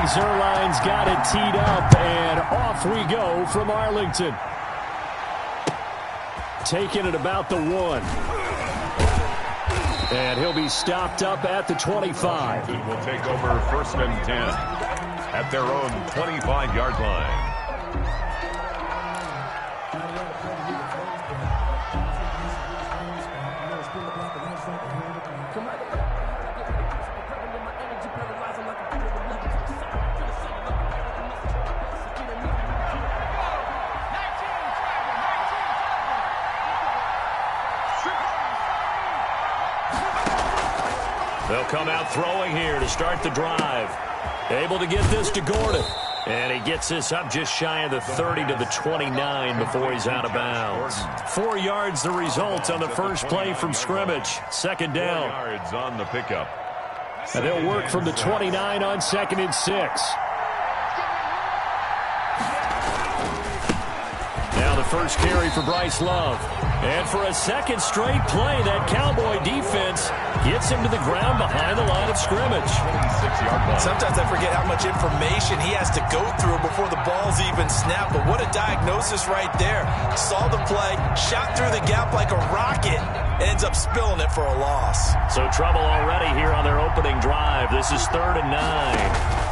Zerline's got it teed up, and off we go from Arlington. Taking it about the 1. And he'll be stopped up at the 25. Will take over 1st and 10 at their own 25-yard line. They'll come out throwing here to start the drive. Able to get this to Gordon. And he gets this up just shy of the 30 to the 29 before he's out of bounds. 4 yards the result on the first play from scrimmage. 2nd down. 4 yards on the pickup. And they'll work from the 29 on 2nd and 6. Now the first carry for Bryce Love. And for a second straight play, that Cowboy defense gets him to the ground behind the line of scrimmage. Sometimes I forget how much information he has to go through before the ball's even snapped. But what a diagnosis right there. Saw the play, shot through the gap like a rocket, ends up spilling it for a loss. So trouble already here on their opening drive. This is 3rd and 9.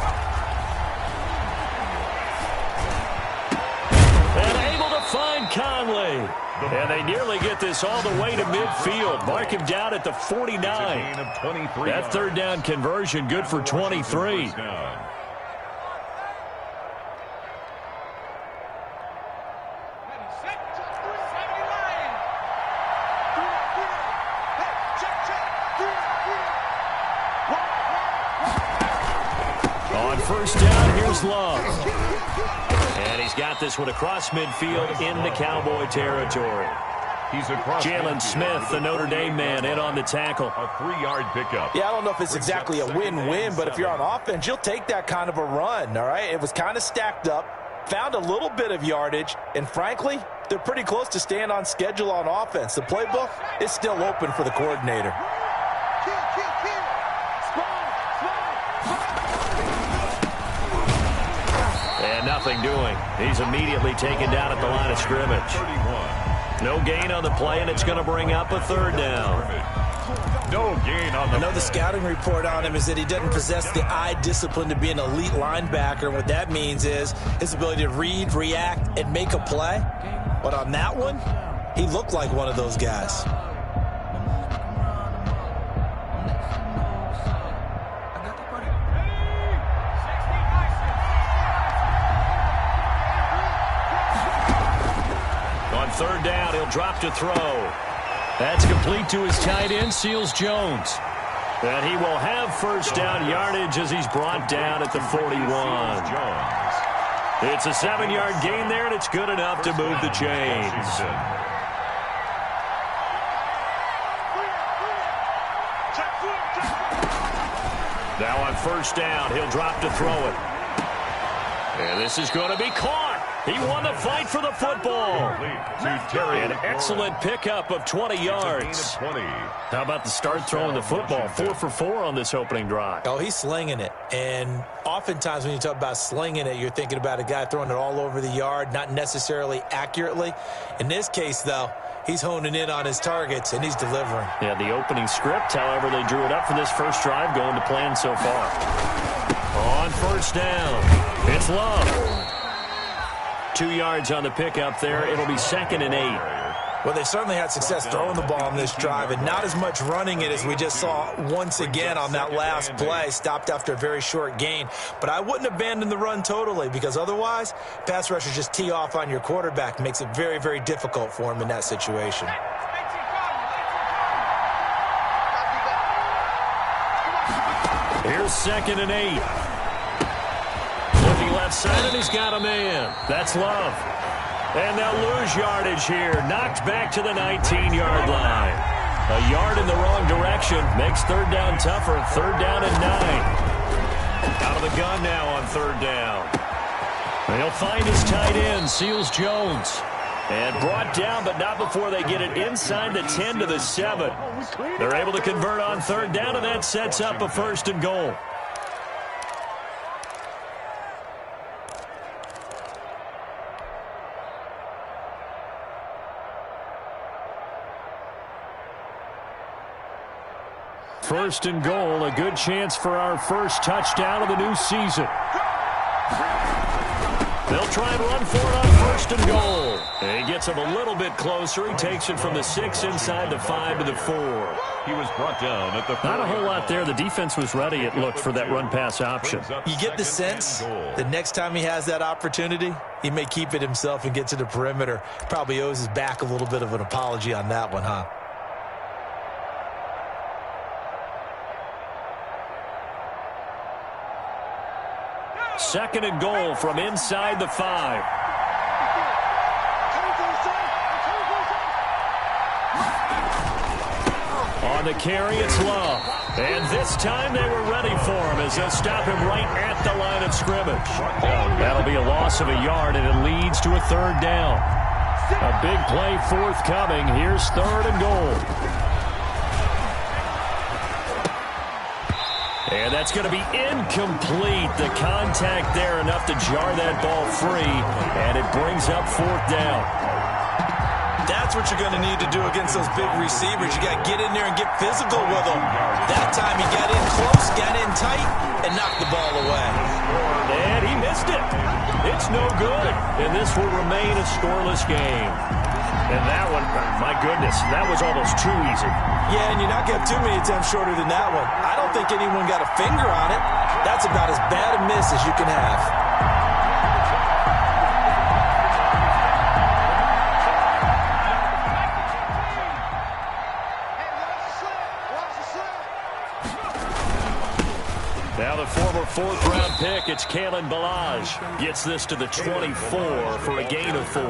Find Conley. And they nearly get this all the way to midfield. Mark him down at the 49. That 3rd down conversion good for 23. On 1st down, here's Love. And he's got this one across midfield into Cowboy territory. Jalen Smith, the Notre Dame man, in on the tackle. A 3-yard pickup. Yeah, I don't know if it's exactly a win-win, but if you're on offense, you'll take that kind of a run, all right? It was kind of stacked up, found a little bit of yardage, and frankly, they're pretty close to staying on schedule on offense. The playbook is still open for the coordinator. Nothing doing. He's immediately taken down at the line of scrimmage. No gain on the play, and it's going to bring up a 3rd down. No gain on the I know the scouting report on him is that he doesn't possess the eye discipline to be an elite linebacker. And what that means is his ability to read, react, and make a play. But on that one, he looked like one of those guys. On 3rd down, he'll drop to throw. That's complete to his tight end, Seals Jones. And he will have 1st down yardage as he's brought down at the 41. It's a 7-yard gain there, and it's good enough to move the chains. Now on 1st down, he'll drop to throw it. And this is going to be caught. He won the fight for the football. An excellent pickup of 20 yards. How about the start throwing the football? 4 for 4 on this opening drive. Oh, he's slinging it. And oftentimes when you talk about slinging it, you're thinking about a guy throwing it all over the yard, not necessarily accurately. In this case, though, he's honing in on his targets, and he's delivering. Yeah, the opening script, however, they drew it up for this first drive, going to plan so far. On 1st down, it's Love. 2 yards on the pickup there. It'll be 2nd and 8. Well, they certainly had success throwing the ball on this drive, and not as much running it as we just saw once again on that last play. Stopped after a very short gain. But I wouldn't abandon the run totally, because otherwise, pass rushers just tee off on your quarterback. Makes it very, very difficult for him in that situation. Here's 2nd and 8. Looking left side, and he's got a man. That's Love. And they'll lose yardage here. Knocked back to the 19-yard line. A yard in the wrong direction. Makes 3rd down tougher. 3rd down and 9. Out of the gun now on 3rd down. And he'll find his tight end, Seals Jones. And brought down, but not before they get it inside the 10 to the 7. They're able to convert on 3rd down, and that sets up a 1st and goal. first and goal. A good chance for our first touchdown of the new season. They'll try and run for it on first and goal. And he gets him a little bit closer. He takes it from the 6 inside the 5 to the 4. He was brought down at the 4. Not a whole lot there. The defense was ready, it looked, for that run-pass option. You get the sense the next time he has that opportunity, he may keep it himself and get to the perimeter. Probably owes his back a little bit of an apology on that one, huh? Second and goal from inside the 5. On the carry, it's Love. And this time they were ready for him as they'll stop him right at the line of scrimmage. That'll be a loss of a yard, and it leads to a third down. A big play forthcoming. Here's third and goal. And that's going to be incomplete. The contact there enough to jar that ball free, and it brings up fourth down. That's what you're going to need to do against those big receivers. You got to get in there and get physical with them. That time he got in close, got in tight, and knocked the ball away. And he missed it. It's no good. And this will remain a scoreless game. And that one, my goodness, that was almost too easy. Yeah, and you're not going to have too many attempts shorter than that one. I don't think anyone got a finger on it. That's about as bad a miss as you can have. Now the former fourth-round pick, it's Kalen Ballage. Gets this to the 24 for a gain of 4.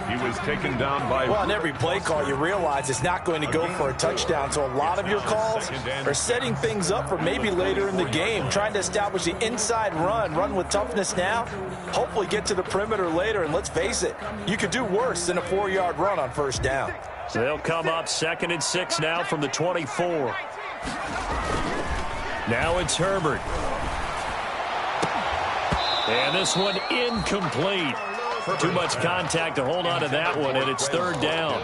He was taken down by... Well, on every play call, you realize it's not going to go for a touchdown, so a lot of your calls are setting things up for maybe later in the game, trying to establish the inside run with toughness now, hopefully get to the perimeter later, and let's face it, you could do worse than a 4-yard run on first down. So they'll come up 2nd and 6 now from the 24. Now it's Herbert. And this one incomplete. Too much contact to hold on to that one, and it's third down.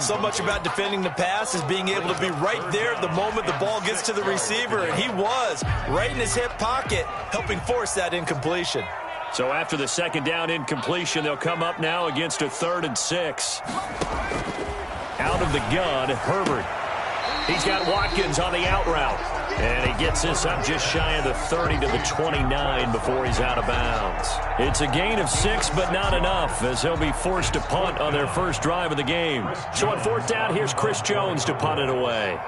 So much about defending the pass is being able to be right there at the moment the ball gets to the receiver, and he was right in his hip pocket, helping force that incompletion. So after the second down incompletion, they'll come up now against a 3rd and 6. Out of the gun, Herbert. He's got Watkins on the out route. And he gets this up just shy of the 30 to the 29 before he's out of bounds. It's a gain of 6, but not enough, as he'll be forced to punt on their first drive of the game. So on fourth down, here's Chris Jones to punt it away.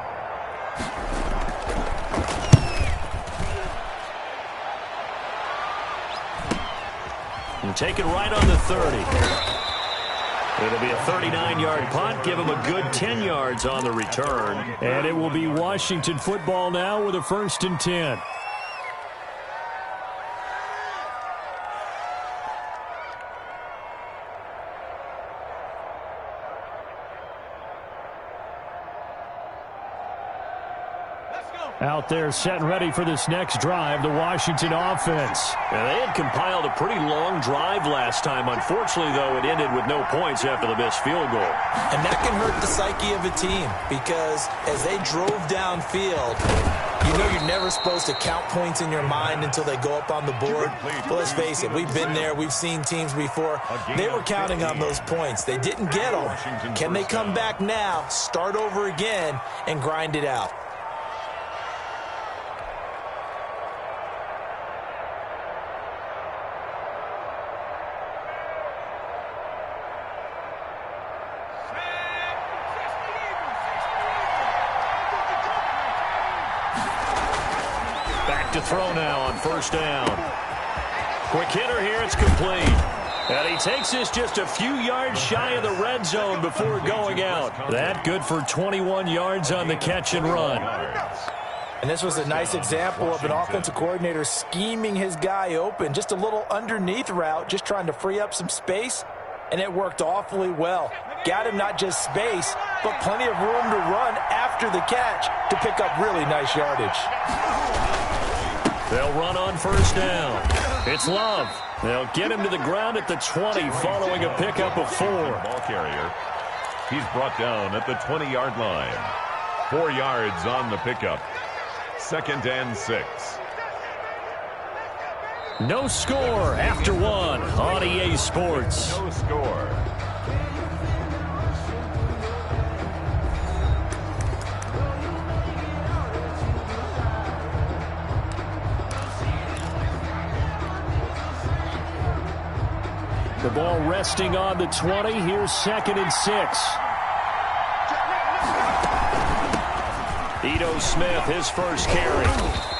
And take it right on the 30. It'll be a 39-yard punt, give him a good 10 yards on the return. And it will be Washington football now with a 1st and 10. Out there set and ready for this next drive, the Washington offense. And they had compiled a pretty long drive last time. Unfortunately, though, it ended with no points after the missed field goal. And that can hurt the psyche of a team because as they drove downfield, you know you're never supposed to count points in your mind until they go up on the board. But let's face it, we've been there. We've seen teams before. They were counting on those points. They didn't get them. Can they come back now, start over again, and grind it out? To throw now on first down. Quick hitter here, it's complete. And he takes this just a few yards shy of the red zone before going out. That good for 21 yards on the catch and run. And this was a nice example of an offensive coordinator scheming his guy open. Just a little underneath route, just trying to free up some space. And it worked awfully well. Got him not just space, but plenty of room to run after the catch to pick up really nice yardage. They'll run on first down. It's Love. They'll get him to the ground at the 20 following a pickup of 4. Ball carrier. He's brought down at the 20-yard line. 4 yards on the pickup. 2nd and 6. No score after 1 on EA Sports. No score. The ball resting on the 20. Here's 2nd and 6. Ito Smith, his first carry.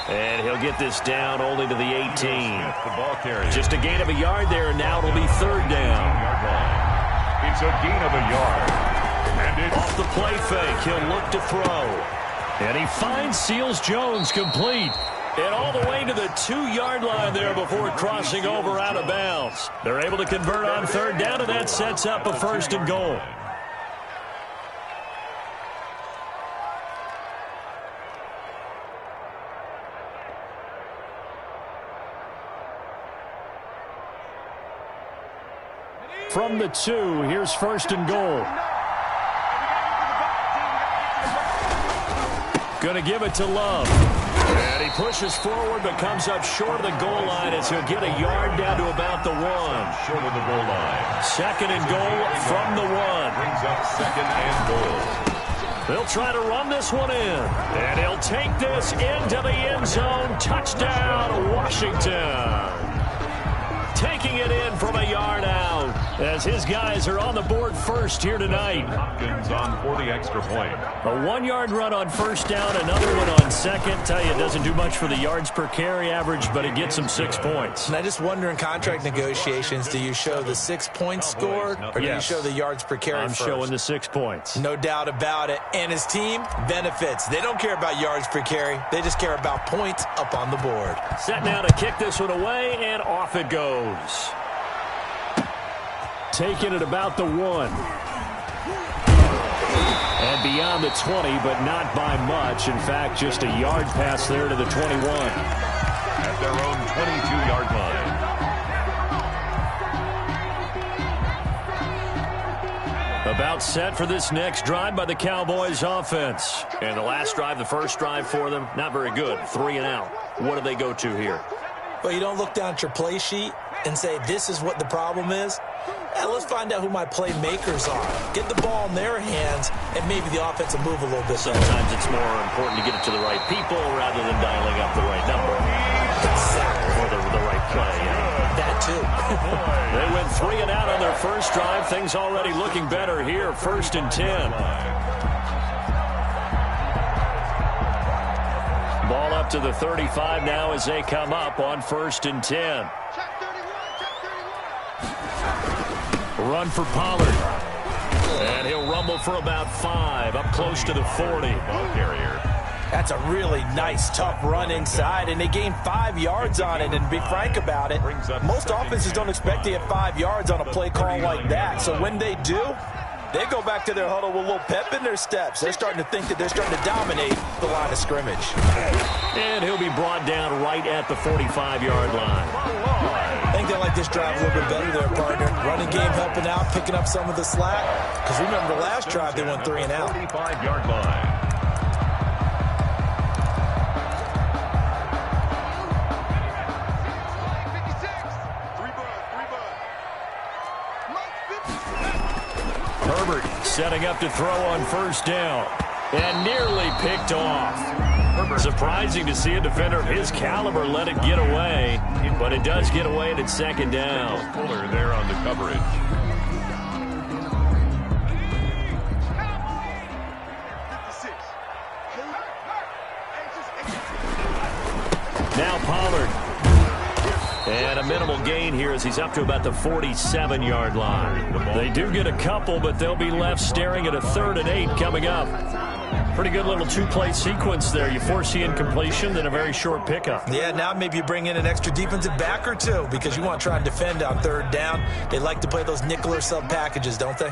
And he'll get this down only to the 18. The ball carrier. Just a gain of a yard there, and now it'll be 3rd down. It's a gain of a yard. And it's off the play fake. He'll look to throw. And he finds Seals Jones complete. And all the way to the 2-yard line there before crossing over out of bounds. They're able to convert on 3rd down, and that sets up a 1st and goal. From the 2, here's 1st and goal. Going to give it to Love. And he pushes forward but comes up short of the goal line as he'll get a yard down to about the 1. Short of the goal line. 2nd and goal from the 1. Brings up 2nd and goal. They'll try to run this one in. And he'll take this into the end zone. Touchdown, Washington. Taking it in from a yard out as his guys are on the board first here tonight. Hopkins on for the extra point. A 1-yard run on 1st down, another one on 2nd. Tell you, it doesn't do much for the yards per carry average, but it gets him 6 points. And I just wonder in contract negotiations, do you show the 6 points scored or do you show the yards per carry I'm first? showing the 6 points. No doubt about it. And his team benefits. They don't care about yards per carry. They just care about points up on the board. Set now to kick this one away, and off it goes. Taking it about the 1. And beyond the 20, but not by much. In fact, just a yard pass there to the 21. At their own 22-yard line. About set for this next drive by the Cowboys offense. And the last drive, the first drive for them, not very good. 3 and out. What do they go to here? Well, you don't look down at your play sheet and say, this is what the problem is. Let's find out who my playmakers are. Get the ball in their hands, and maybe the offense will move a little bit. Sometimes it's more important to get it to the right people rather than dialing up the right number. Exactly. Or the right play. That, too. They went 3 and out on their first drive. Things already looking better here. 1st and 10. Ball up to the 35 now as they come up on 1st and 10. Run for Pollard. And he'll rumble for about 5, up close to the 40. Ball carrier. That's a really nice, tough run inside, and they gained 5 yards on it. And to be frank about it, most offenses don't expect to get 5 yards on a play call like that. So when they do, they go back to their huddle with a little pep in their steps. They're starting to think that they're starting to dominate the line of scrimmage. And he'll be brought down right at the 45-yard line. I think they like this drive a little bit better there, partner. Running game helping out, picking up some of the slack. Because remember the last drive, they went 3 and out. 45-yard line. Herbert setting up to throw on 1st down. And nearly picked off. Surprising to see a defender of his caliber let it get away. But it does get away and it's 2nd down. Fuller there on the coverage. Now Pollard. And a minimal gain here as he's up to about the 47-yard line. They do get a couple, but they'll be left staring at a 3rd and 8 coming up. Pretty good little 2-play sequence there. You force the incompletion, then a very short pickup. Yeah, now maybe you bring in an extra defensive back or 2 because you want to try and defend on 3rd down. They like to play those nickel or sub packages, don't they?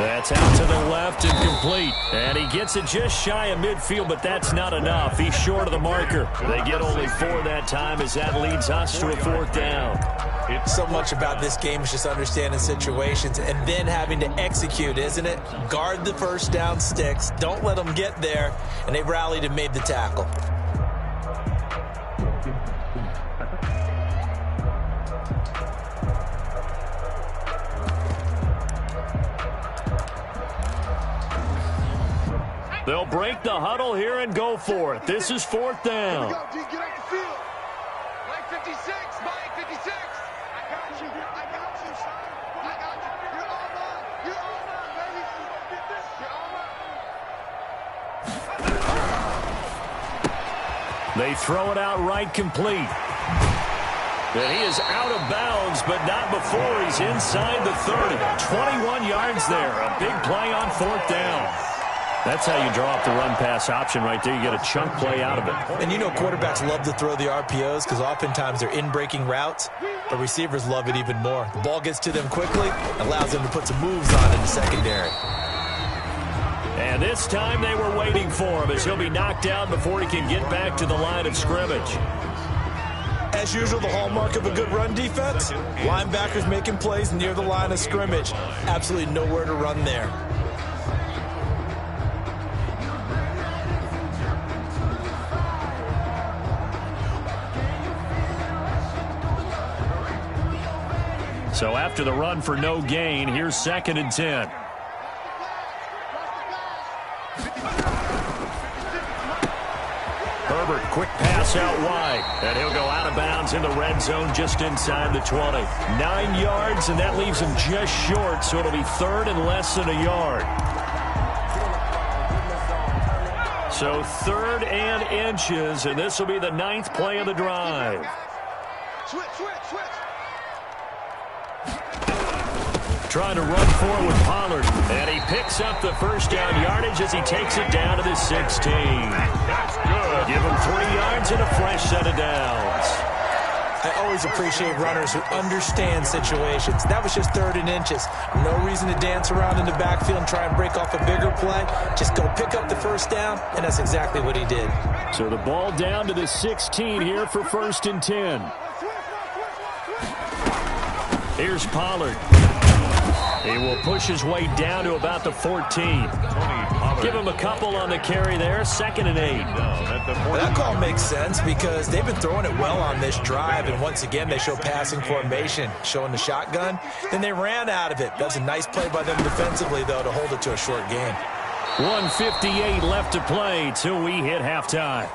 That's out to the left and complete. And he gets it just shy of midfield, but that's not enough. He's short of the marker. They get only 4 that time as that leads us to a 4th down. So much about this game is just understanding situations and then having to execute, isn't it? Guard the first down sticks. Don't let them get there. And they rallied and made the tackle. They'll break the huddle here and go for it. This is 4th down. Get off the field. Mike 56, Mike 56. I got you, son. I got you. You're all mine. You're all mine, baby. You're all mine. They throw it out right, complete. And he is out of bounds, but not before he's inside the 30. 21 yards there. A big play on 4th down. That's how you draw up the run-pass option right there. You get a chunk play out of it. And you know quarterbacks love to throw the RPOs because oftentimes they're in-breaking routes, but receivers love it even more. The ball gets to them quickly, allows them to put some moves on in the secondary. And this time they were waiting for him as he'll be knocked down before he can get back to the line of scrimmage. As usual, the hallmark of a good run defense, linebackers making plays near the line of scrimmage. Absolutely nowhere to run there. So after the run for no gain, here's 2nd and 10. Herbert, quick pass out wide, and he'll go out of bounds in the red zone just inside the 20. 9 yards, and that leaves him just short, so it'll be 3rd and less than a yard. So 3rd and inches, and this will be the 9th play of the drive. Switch. Trying to run forward with Pollard, and he picks up the first down yardage as he takes it down to the 16. That's good. Give him 3 yards and a fresh set of downs. I always appreciate runners who understand situations. That was just 3rd and inches. No reason to dance around in the backfield and try and break off a bigger play. Just go pick up the first down, and that's exactly what he did. So the ball down to the 16 here for 1st and 10. Here's Pollard. He will push his way down to about the 14. Give him a couple on the carry there. 2nd and 8. That call makes sense because they've been throwing it well on this drive, and once again they show passing formation, showing the shotgun. Then they ran out of it. That's a nice play by them defensively, though, to hold it to a short gain. 1:58 left to play till we hit halftime.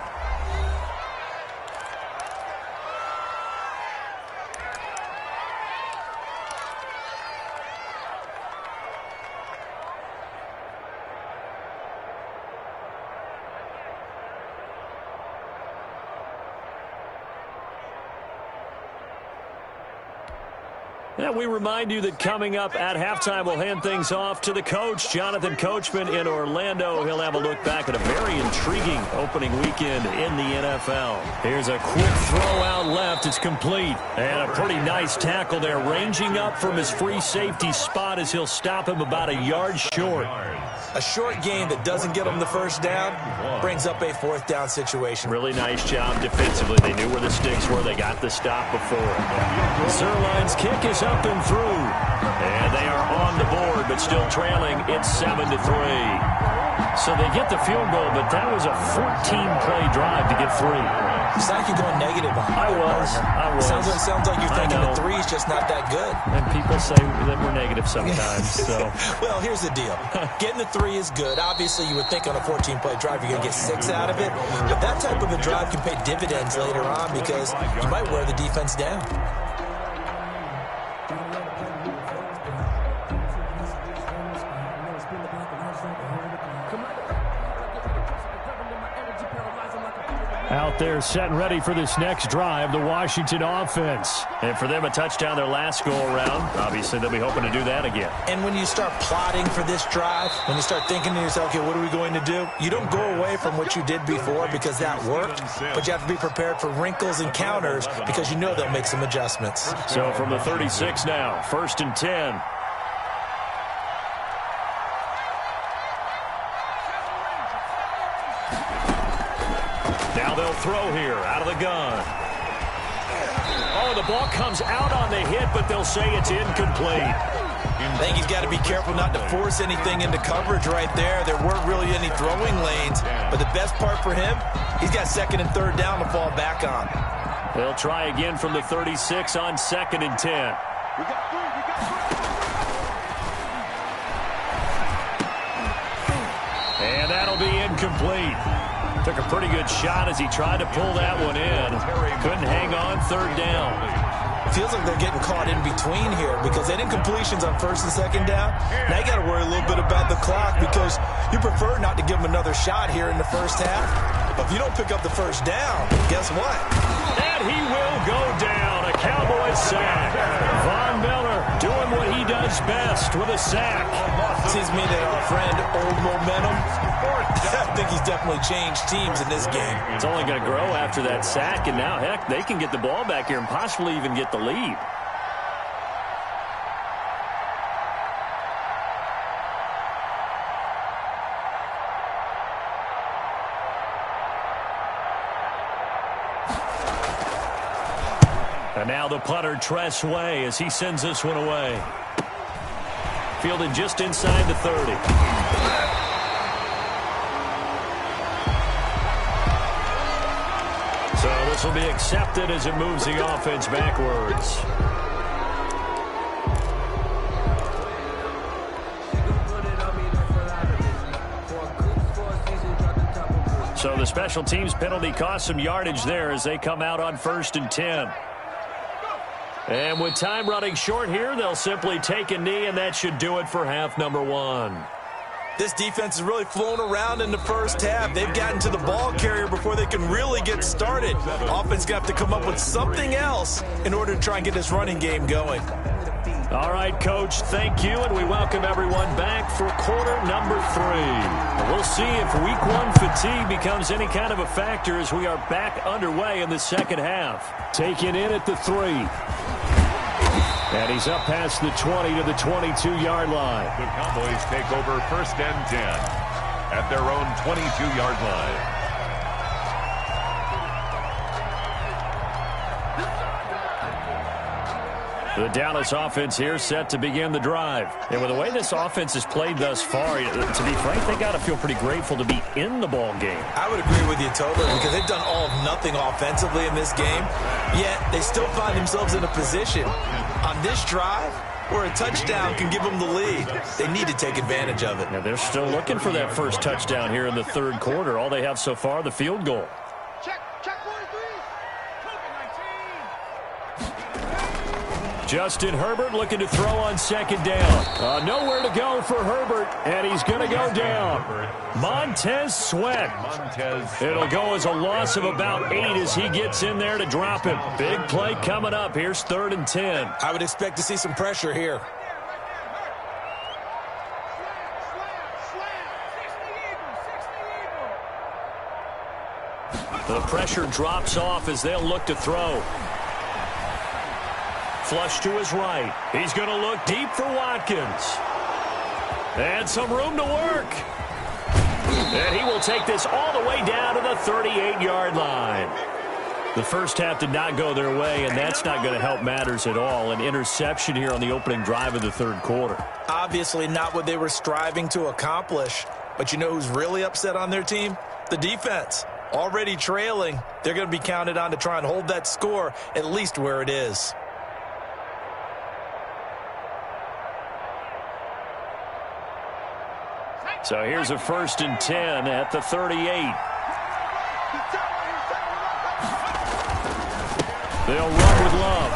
And we remind you that coming up at halftime, we'll hand things off to the coach, Jonathan Coachman in Orlando. He'll have a look back at a very intriguing opening weekend in the NFL. Here's a quick throw out left. It's complete. And a pretty nice tackle there, ranging up from his free safety spot as he'll stop him about a yard short. A short gain that doesn't get them the first down brings up a 4th down situation. Really nice job defensively. They knew where the sticks were. They got the stop before. Zerline's kick is up and through. And they are on the board, but still trailing. It's 7-3. So they get the field goal, but that was a 14-play drive to get 3. It's like you're going negative on it. I was. Sounds like you're thinking the 3 is just not that good. And people say that we're negative sometimes. So. Well, here's the deal. Getting the 3 is good. Obviously, you would think on a 14-play drive you're going to get 6 out of it. But that type of a drive can pay dividends later on because you might wear the defense down. Out there set and ready for this next drive, the Washington offense. And for them, a touchdown their last go-around. Obviously, they'll be hoping to do that again. And when you start plotting for this drive, when you start thinking to yourself, okay, what are we going to do? You don't go away from what you did before because that worked, but you have to be prepared for wrinkles and counters because you know they'll make some adjustments. So from the 36 now, 1st and 10. Now they'll throw here out of the gun. Oh, the ball comes out on the hit, but they'll say it's incomplete. I think he's got to be careful not to force anything into coverage right there. There weren't really any throwing lanes, but the best part for him, he's got second and third down to fall back on. They'll try again from the 36 on 2nd and 10. And that'll be incomplete. Took a pretty good shot as he tried to pull that one in. Couldn't hang on 3rd down. Feels like they're getting caught in between here because they didn't completions on 1st and 2nd down. Now you got to worry a little bit about the clock because you prefer not to give them another shot here in the first half. But if you don't pick up the first down, guess what? And he will go down. A Cowboys sack. Von Miller doing what he does best with a sack. Seems to me that our friend Old Momentum, I think he's definitely changed teams in this game. It's only going to grow after that sack, and now, heck, they can get the ball back here and possibly even get the lead. And now the punter, Tress Way, as he sends this one away. Fielded just inside the 30. So this will be accepted as it moves the offense backwards. So the special teams penalty cost some yardage there as they come out on 1st and 10. And with time running short here, they'll simply take a knee, and that should do it for half number 1. This defense has really flown around in the first half. They've gotten to the ball carrier before they can really get started. Offense got to come up with something else in order to try and get this running game going. All right, Coach, thank you, and we welcome everyone back for quarter number 3. And we'll see if week 1 fatigue becomes any kind of a factor as we are back underway in the second half. Taken in at the 3. And he's up past the 20 to the 22-yard line. The Cowboys take over 1st and 10 at their own 22-yard line. The Dallas offense here set to begin the drive. And with the way this offense has played thus far, to be frank, they got to feel pretty grateful to be in the ball game. I would agree with you totally because they've done all of nothing offensively in this game, yet they still find themselves in a position on this drive where a touchdown can give them the lead. They need to take advantage of it. Now they're still looking for that first touchdown here in the 3rd quarter. All they have so far, the field goal. Justin Herbert looking to throw on 2nd down. Nowhere to go for Herbert, and he's going to go down. Montez Sweat. It'll go as a loss of about 8 as he gets in there to drop him. Big play coming up. Here's 3rd and 10. I would expect to see some pressure here. The pressure drops off as they'll look to throw. Flush to his right. He's going to look deep for Watkins. And some room to work. And he will take this all the way down to the 38-yard line. The first half did not go their way, and that's not going to help matters at all. An interception here on the opening drive of the 3rd quarter. Obviously not what they were striving to accomplish. But you know who's really upset on their team? The defense. Already trailing. They're going to be counted on to try and hold that score at least where it is. So here's a 1st and 10 at the 38. They'll run with Love.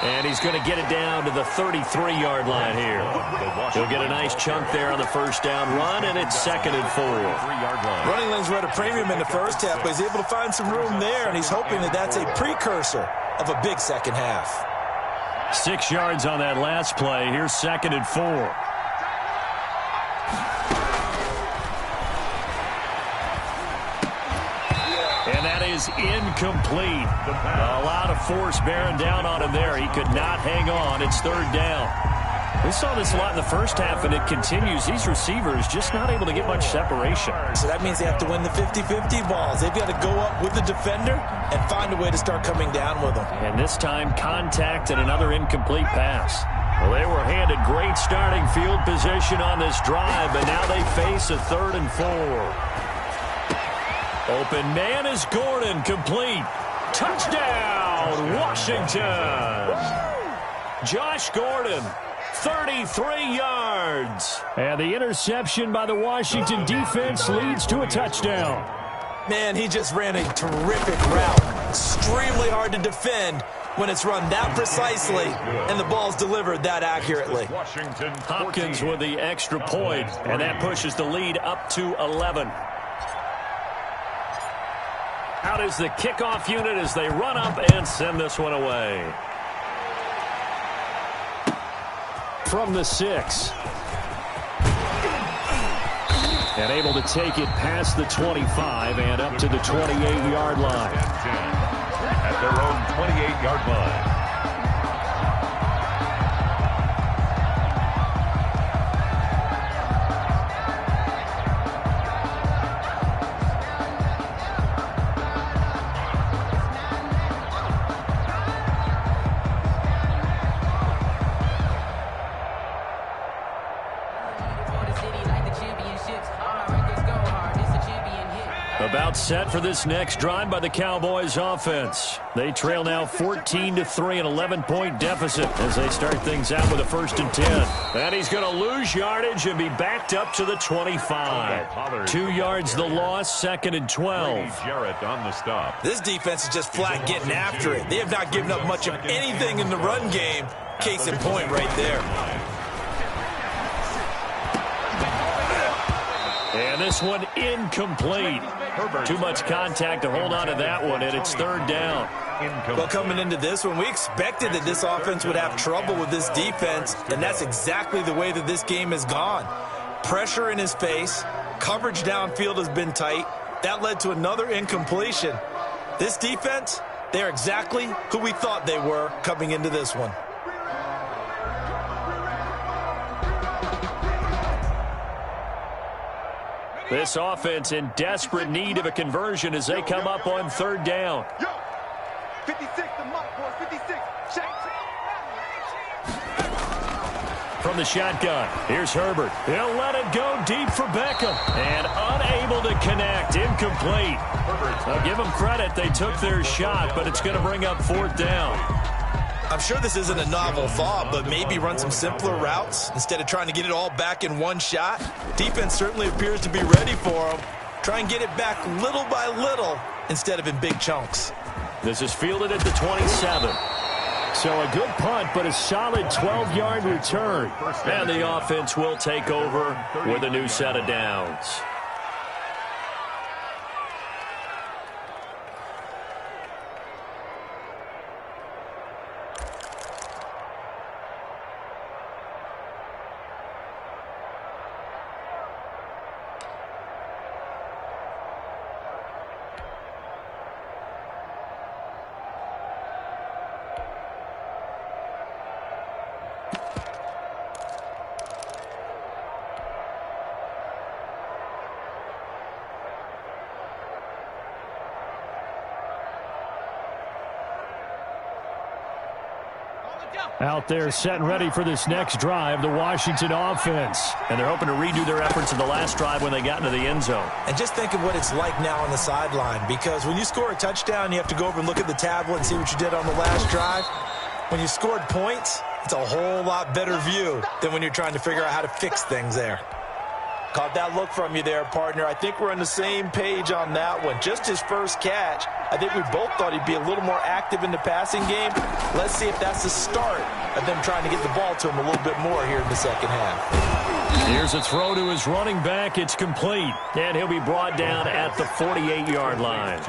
And he's going to get it down to the 33-yard line here. He'll get a nice chunk there on the first down run, and it's 2nd and 4. Running lanes were at a premium in the first half, but he's able to find some room there, and he's hoping that that's a precursor of a big second half. 6 yards on that last play. Here's 2nd and 4. Is incomplete. A lot of force bearing down on him there. He could not hang on. It's 3rd down. We saw this a lot in the first half, and it continues. These receivers just not able to get much separation. So that means they have to win the 50-50 balls. They've got to go up with the defender and find a way to start coming down with them. And this time, contact and another incomplete pass. Well, they were handed great starting field position on this drive, but now they face a 3rd and 4. Open man is Gordon, complete. Touchdown, Washington. Josh Gordon, 33 yards. And the interception by the Washington defense leads to a touchdown. Man, he just ran a terrific route. Extremely hard to defend when it's run that precisely and the ball's delivered that accurately. Hopkins with the extra point, and that pushes the lead up to 11. Out is the kickoff unit as they run up and send this one away. From the 6. And able to take it past the 25 and up to the 28-yard line. At their own 28-yard line. About set for this next drive by the Cowboys offense. They trail now 14-3, an 11-point deficit as they start things out with a 1st and 10. And he's going to lose yardage and be backed up to the 25. 2 yards the loss, 2nd and 12. Jarrett on the stop. This defense is just flat getting after it. They have not given up much of anything in the run game. Case in point right there. And this one incomplete. Too much contact to hold on to that one, and it's 3rd down. Well, coming into this one, we expected that this offense would have trouble with this defense, and that's exactly the way that this game has gone. Pressure in his face, coverage downfield has been tight. That led to another incompletion. This defense, they're exactly who we thought they were coming into this one. This offense in desperate need of a conversion as they come up on 3rd down. 56, the mark, boys, 56. Check. From the shotgun, here's Herbert. He'll let it go deep for Beckham. And unable to connect, incomplete. I'll give them credit, they took their shot, but it's going to bring up 4th down. I'm sure this isn't a novel thought, but maybe run some simpler routes instead of trying to get it all back in one shot. Defense certainly appears to be ready for them. Try and get it back little by little instead of in big chunks. This is fielded at the 27. So a good punt, but a solid 12-yard return. And the offense will take over with a new set of downs. Out there set and ready for this next drive, the Washington offense. And they're hoping to redo their efforts in the last drive when they got into the end zone. And just think of what it's like now on the sideline, because when you score a touchdown, you have to go over and look at the tablet and see what you did on the last drive. When you scored points, it's a whole lot better view than when you're trying to figure out how to fix things there. Caught that look from you there, partner. I think we're on the same page on that one. Just his first catch. I think we both thought he'd be a little more active in the passing game. Let's see if that's the start of them trying to get the ball to him a little bit more here in the second half. Here's a throw to his running back. It's complete. And he'll be brought down at the 48-yard line.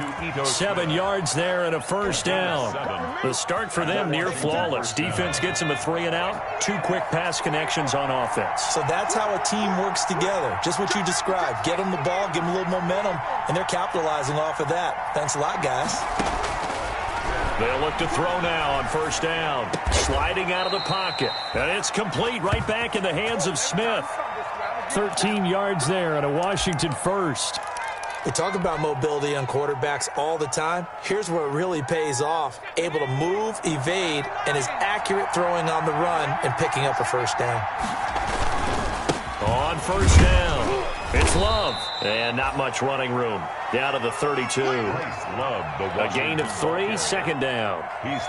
7 yards there and a 1st down. The start for them near flawless. Defense gets them a 3-and-out. 2 quick pass connections on offense. So that's how a team works together. Just what you described. Get them the ball, give them a little momentum, and they're capitalizing off of that. Thanks a lot, guys. They'll look to throw now on first down. Sliding out of the pocket. And it's complete right back in the hands of Smith. 13 yards there and a Washington first. We talk about mobility on quarterbacks all the time. Here's where it really pays off. Able to move, evade, and is accurate throwing on the run and picking up a first down. On first down, it's Love. And not much running room. Down to the 32. A gain of 3, second down.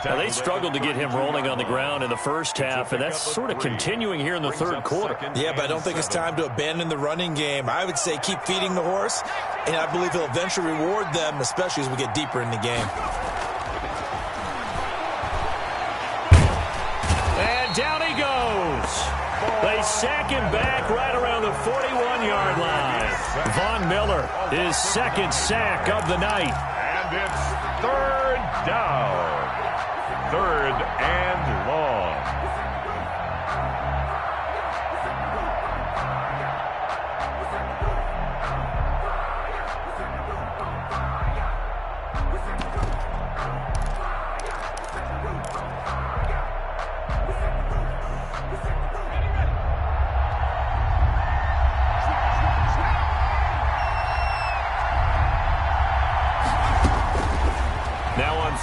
Now, they struggled to get him rolling on the ground in the first half, and that's sort of continuing here in the third quarter. Yeah, but I don't think it's time to abandon the running game. I would say keep feeding the horse, and I believe he'll eventually reward them, especially as we get deeper in the game. And down he goes. They sack him back right around the 41-yard line. Von Miller, his second sack of the night. And it's third down. Third and long.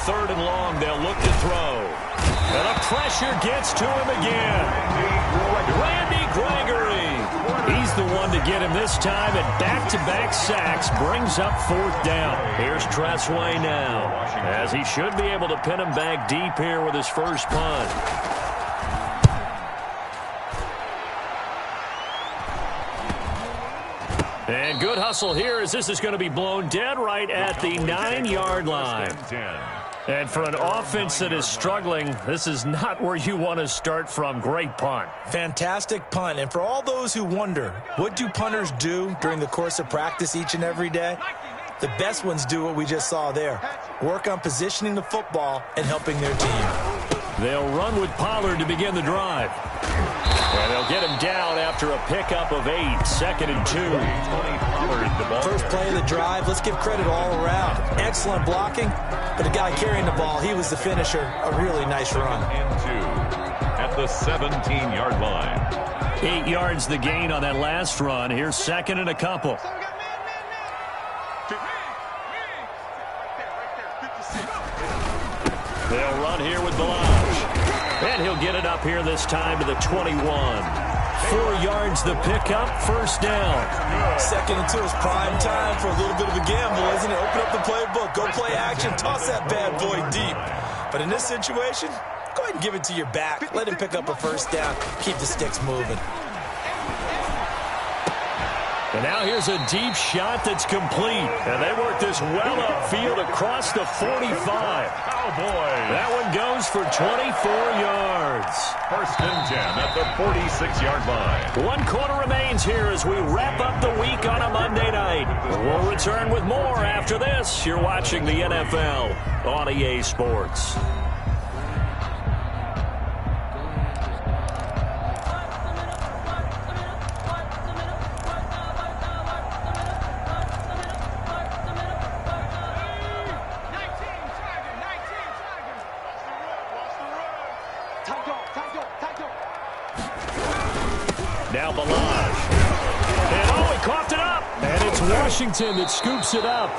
Third and long, they'll look to throw. And the pressure gets to him again. Randy Gregory. He's the one to get him this time, and back-to-back sacks brings up fourth down. Here's Tressway now, as he should be able to pin him back deep here with his first punt. And good hustle here as this is going to be blown dead right at the 9-yard line. And for an offense that is struggling, this is not where you want to start from. Great punt. Fantastic punt. And for all those who wonder, what do punters do during the course of practice each and every day? The best ones do what we just saw there. Work on positioning the football and helping their team. They'll run with Pollard to begin the drive. And they'll get him down after a pickup of 8, second and 2. First play of the drive, let's give credit all around. Excellent blocking, but the guy carrying the ball, he was the finisher. A really nice run. And 2 at the 17-yard line. 8 yards the gain on that last run. Here's second and a couple. They'll run here with Balaj. And he'll get it up here this time to the 21. 4 yards the pickup, first down. Second and 2 is prime time for a little bit of a gamble, isn't it? Open up the playbook, go play action, toss that bad boy deep. But in this situation, go ahead and give it to your back. Let him pick up a first down. Keep the sticks moving. And now here's a deep shot that's complete. And they work this well upfield across the 45. Cowboy. That one goes for 24 yards. First and 10 at the 46-yard line. 1 quarter remains here as we wrap up the week on a Monday night. We'll return with more after this. You're watching the NFL on EA Sports. Now Balaj. And he coughed it up. And it's Washington that scoops it up.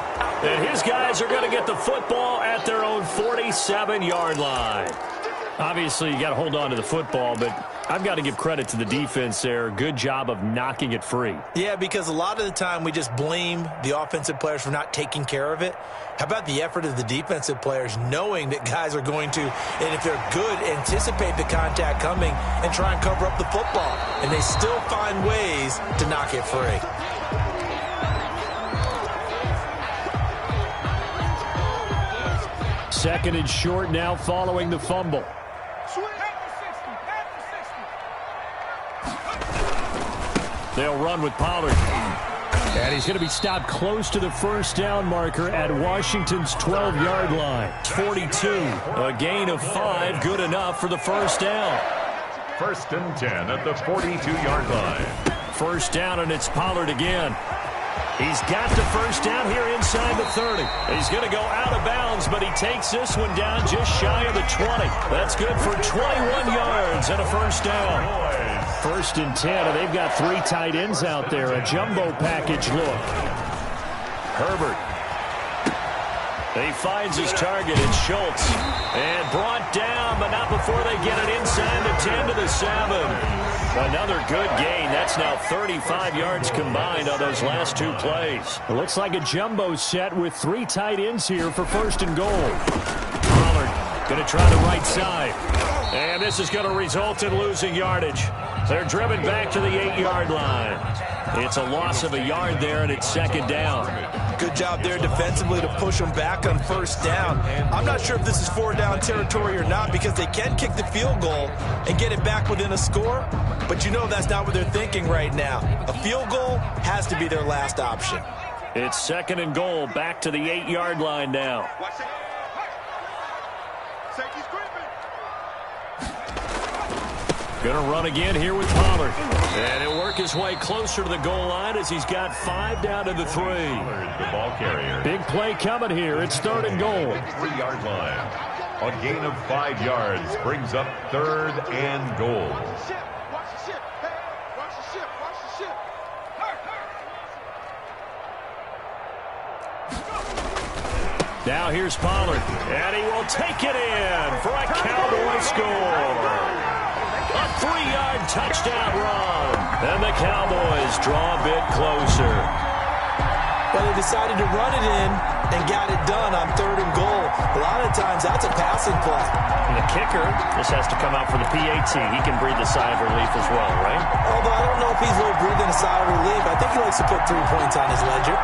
And his guys are going to get the football at their own 47-yard line. Obviously, you got to hold on to the football, but I've got to give credit to the defense there. Good job of knocking it free. Yeah, because a lot of the time we just blame the offensive players for not taking care of it. How about the effort of the defensive players knowing that guys are going to, and if they're good, anticipate the contact coming and try and cover up the football. And they still find ways to knock it free. Second and short now following the fumble. They'll run with Pollard. And he's going to be stopped close to the first down marker at Washington's 12-yard line. 42. A gain of 5, good enough for the first down. First and 10 at the 42-yard line. First down, and it's Pollard again. He's got the first down here inside the 30. He's going to go out of bounds, but he takes this one down just shy of the 20. That's good for 21 yards and a first down. 1st and 10, and they've got 3 tight ends out there. A jumbo package look. Herbert. He finds his target in Schultz. And brought down, but not before they get it inside the 10 to the 7. Another good gain. That's now 35 yards combined on those last 2 plays. It looks like a jumbo set with 3 tight ends here for 1st and goal. Pollard going to try the right side. And this is going to result in losing yardage. They're driven back to the 8-yard line. It's a loss of a yard there, and it's 2nd down. Good job there defensively to push them back on 1st down. I'm not sure if this is 4-down territory or not because they can kick the field goal and get it back within a score. But you know that's not what they're thinking right now. A field goal has to be their last option. It's 2nd and goal, back to the 8-yard line now. Going to run again here with Pollard. And he'll work his way closer to the goal line as he's got 5 down to the 3. The ball carrier. Big play coming here. It's 3rd and goal. 3-yard line. A gain of 5 yards brings up 3rd and goal. Now here's Pollard. And he will take it in for a Cowboy score. A 3-yard touchdown run. And the Cowboys draw a bit closer. Well, they decided to run it in and got it done on 3rd and goal. A lot of times that's a passing play. And the kicker just has to come out for the PAT. He can breathe a sigh of relief as well, right? Although I don't know if he's really breathing a sigh of relief. I think he likes to put 3 points on his ledger.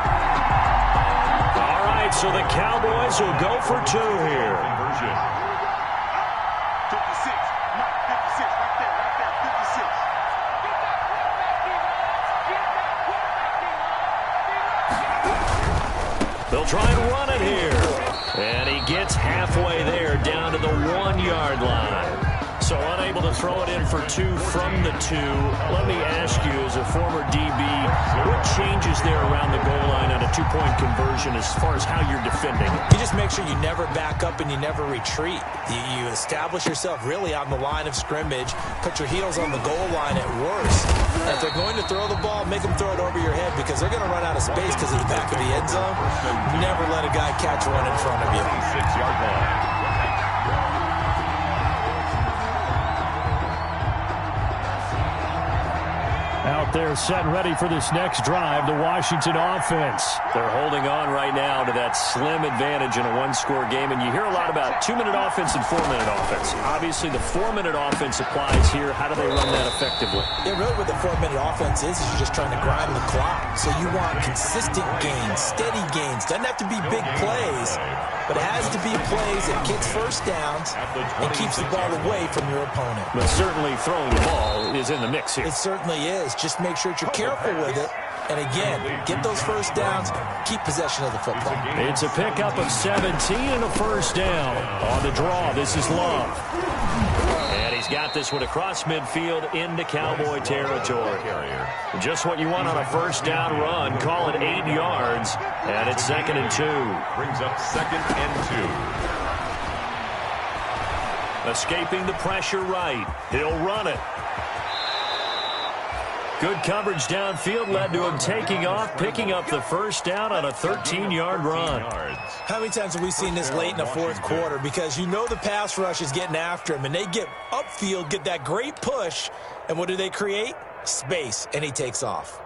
All right, so the Cowboys will go for 2 here. Conversion. 56. Mike, 56. Right there. 56. They'll try and run it here. And he gets halfway there down to the 1-yard line. So unable to throw it in for 2 from the 2. Let me ask you, as a former DB, what changes there around the goal line on a 2-point conversion as far as how you're defending? You just make sure you never back up and you never retreat. You establish yourself really on the line of scrimmage, put your heels on the goal line at worst. And if they're going to throw the ball, make them throw it over your head because they're going to run out of space because of the back of the end zone. Never let a guy catch one in front of you. 6-yard line. Out there set and ready for this next drive, the Washington offense. They're holding on right now to that slim advantage in a 1-score game, and you hear a lot about 2-minute offense and 4-minute offense. Obviously, the 4-minute offense applies here. How do they run that effectively? Yeah, really what the 4-minute offense is you're just trying to grind the clock. So you want consistent gains, steady gains. Doesn't have to be big plays, but it has to be plays that gets first downs and keeps the ball away from your opponent. But certainly throwing the ball is in the mix here. It certainly is. Just make sure that you're careful with it. And again, get those first downs, keep possession of the football. It's a pickup of 17 and a first down. On the draw, this is Love. And he's got this one across midfield into Cowboy territory. Just what you want on a first down run. Call it 8 yards. And it's 2nd and 2. Brings up 2nd and 2. Escaping the pressure right. He'll run it. Good coverage downfield led to him taking off, picking up the first down on a 13-yard run. How many times have we seen this late in the 4th quarter? Because you know the pass rush is getting after him, and they get upfield, get that great push, and what do they create? Space, and he takes off.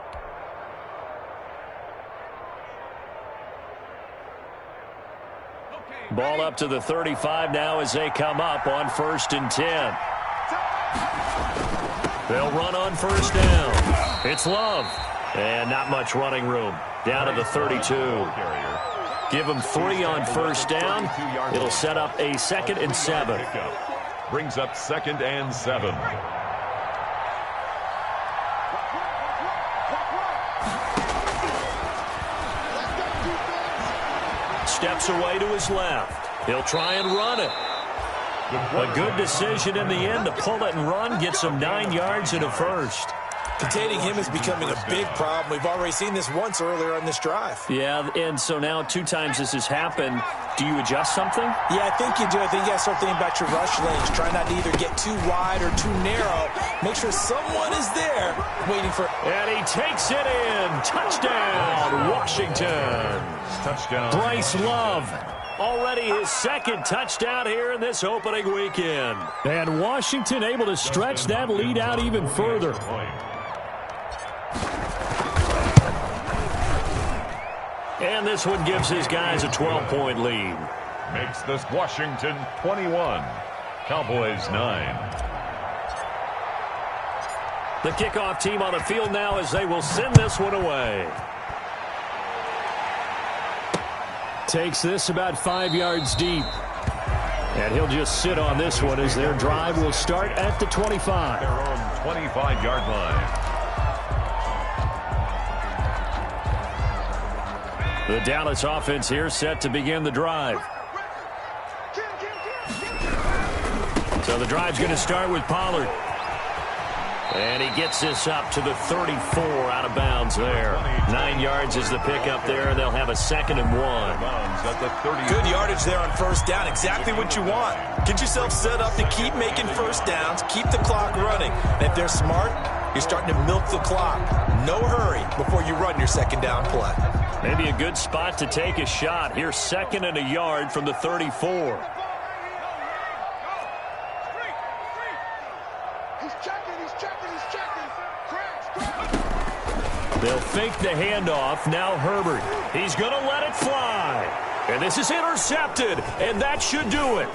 Ball up to the 35 now as they come up on 1st and 10. They'll run on first down. It's Love. And not much running room. Down to the 32. Give them 3 on first down. It'll set up a 2nd and 7. Brings up 2nd and 7. Steps away to his left. He'll try and run it. A good decision in the end to pull it and run. Gets him 9 yards and a first. Containing him is becoming a big problem. We've already seen this once earlier on this drive. Yeah, and so now 2 times this has happened. Do you adjust something? Yeah, I think you do. I think you got to start thinking about your rush lanes. Try not to either get too wide or too narrow. Make sure someone is there waiting for... And he takes it in. Touchdown, Washington. Touchdown. Bryce Love. Already his 2nd touchdown here in this opening weekend. And Washington able to stretch that lead out even further. And this one gives his guys a 12-point lead. Makes this Washington 21. Cowboys 9. The kickoff team on the field now as they will send this one away. Takes this about 5 yards deep. And he'll just sit on this one as their drive will start at the 25. Their own 25-yard line. The Dallas offense here set to begin the drive. So the drive's going to start with Pollard. And he gets this up to the 34 out of bounds there. 9 yards is the pickup there, and they'll have a 2nd and 1. Good yardage there on first down. Exactly what you want. Get yourself set up to keep making first downs, keep the clock running. And if they're smart, you're starting to milk the clock. No hurry before you run your 2nd down play. Maybe a good spot to take a shot. Here's 2nd and a yard from the 34. They'll fake the handoff. Now Herbert. He's going to let it fly. And this is intercepted. And that should do it.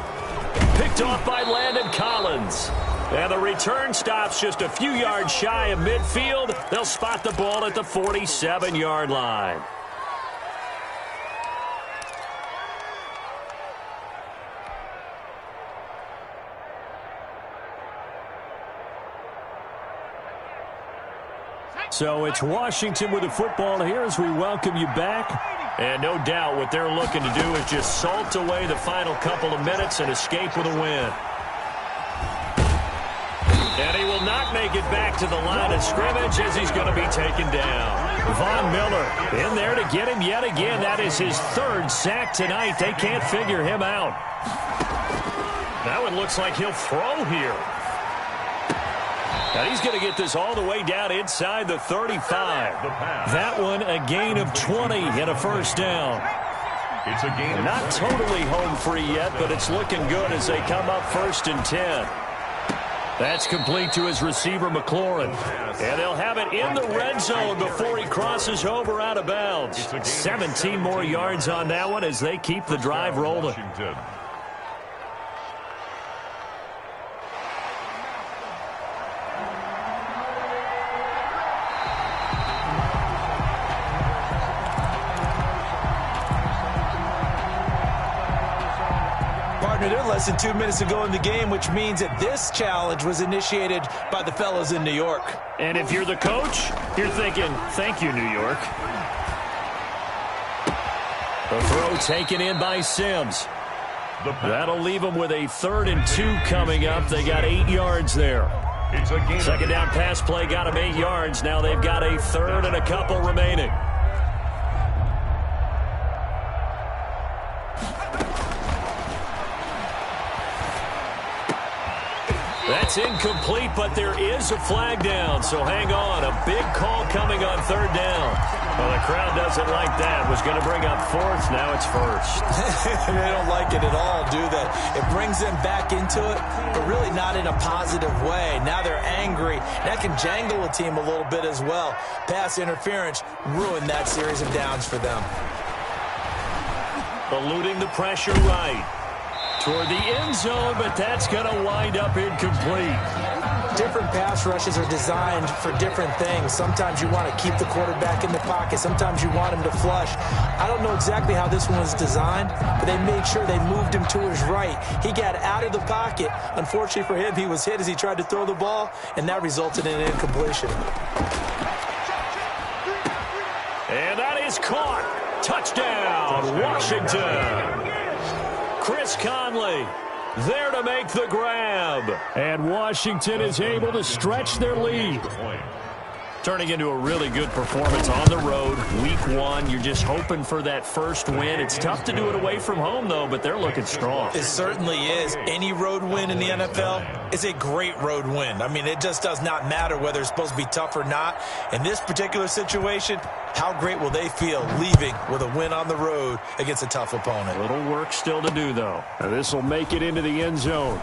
Picked off by Landon Collins. And the return stops just a few yards shy of midfield. They'll spot the ball at the 47-yard line. So it's Washington with the football here as we welcome you back. And no doubt what they're looking to do is just salt away the final couple of minutes and escape with a win. And he will not make it back to the line of scrimmage as he's going to be taken down. Von Miller in there to get him yet again. That is his 3rd sack tonight. They can't figure him out. That one looks like he'll throw here. And he's going to get this all the way down inside the 35. That one a gain of 20 and a first down. It's a gain. Not totally home free yet, but it's looking good as they come up 1st and 10. That's complete to his receiver, McLaurin. And they'll have it in the red zone before he crosses over out of bounds. 17 more yards on that one as they keep the drive rolling. They're less than 2 minutes ago in the game, which means that this challenge was initiated by the fellas in New York. And if you're the coach, you're thinking, thank you, New York. The throw taken in by Sims. That'll leave them with a 3rd and 2 coming up. They got 8 yards there. 2nd down pass play got them 8 yards. Now they've got a 3rd and a couple remaining. That's incomplete, but there is a flag down, so hang on. A big call coming on 3rd down. Well, the crowd doesn't like that. Was going to bring up 4th, now it's 1st. They don't like it at all, do they? It brings them back into it, but really not in a positive way. Now they're angry. That can jangle a team a little bit as well. Pass interference ruined that series of downs for them. Eluding the pressure right. Toward the end zone, but that's going to wind up incomplete. Different pass rushes are designed for different things. Sometimes you want to keep the quarterback in the pocket. Sometimes you want him to flush. I don't know exactly how this one was designed, but they made sure they moved him to his right. He got out of the pocket. Unfortunately for him, he was hit as he tried to throw the ball, and that resulted in an incompletion. And that is caught. Touchdown, Washington. Chris Conley there to make the grab. And Washington is able to stretch their lead. Turning into a really good performance on the road. Week 1, you're just hoping for that first win. It's tough to do it away from home, though, but they're looking strong. It certainly is. Any road win in the NFL is a great road win. I mean, it just does not matter whether it's supposed to be tough or not. In this particular situation, how great will they feel leaving with a win on the road against a tough opponent? Little work still to do, though. This will make it into the end zone.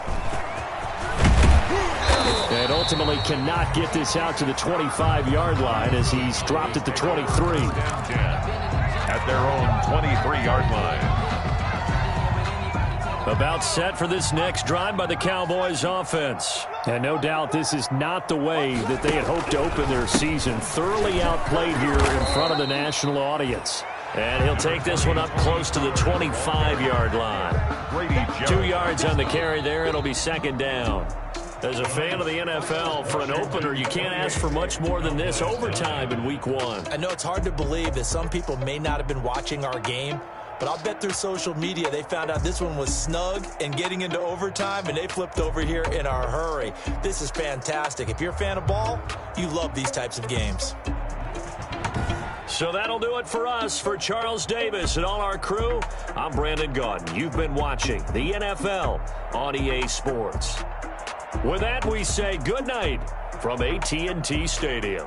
And ultimately cannot get this out to the 25-yard line as he's dropped at the 23. At their own 23-yard line. About set for this next drive by the Cowboys offense. And no doubt this is not the way that they had hoped to open their season. Thoroughly outplayed here in front of the national audience. And he'll take this one up close to the 25-yard line. 2 yards on the carry there. It'll be second down. As a fan of the NFL, for an opener, you can't ask for much more than this. Overtime in week 1. I know it's hard to believe that some people may not have been watching our game, but I'll bet through social media they found out this one was snug and getting into overtime, and they flipped over here in a hurry. This is fantastic. If you're a fan of ball, you love these types of games. So that'll do it for us. For Charles Davis and all our crew, I'm Brandon Gaudin. You've been watching the NFL on EA Sports. With that, we say good night from AT&T Stadium.